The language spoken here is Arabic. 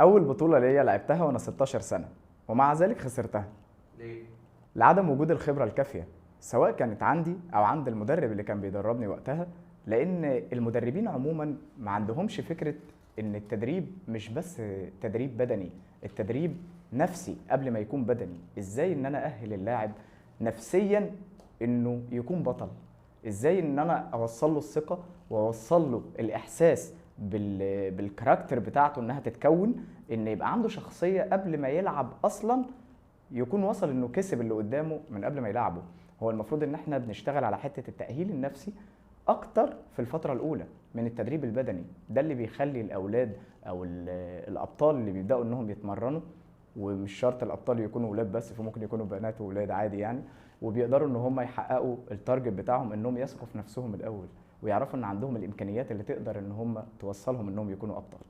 اول بطوله ليا لعبتها وانا 16 سنه، ومع ذلك خسرتها. ليه؟ لعدم وجود الخبره الكافيه، سواء كانت عندي او عند المدرب اللي كان بيدربني وقتها. لان المدربين عموما ما عندهمش فكره ان التدريب مش بس تدريب بدني، التدريب نفسي قبل ما يكون بدني. ازاي ان انا اهل اللاعب نفسيا انه يكون بطل، ازاي ان انا اوصل له الثقه واوصل له الاحساس بالكاركتر بتاعته انها تتكون، ان يبقى عنده شخصيه قبل ما يلعب اصلا، يكون وصل انه كسب اللي قدامه من قبل ما يلعبه. هو المفروض ان احنا بنشتغل على حته التاهيل النفسي اكتر في الفتره الاولى من التدريب البدني. ده اللي بيخلي الاولاد او الابطال اللي بيبداوا انهم يتمرنوا، ومش شرط الابطال يكونوا ولاد بس، فممكن يكونوا بنات وولاد عادي يعني، وبيقدروا ان هم يحققوا التارجت بتاعهم انهم يثقوا في نفسهم الاول، ويعرفوا ان عندهم الامكانيات اللي تقدر ان هم توصلهم انهم يكونوا ابطال.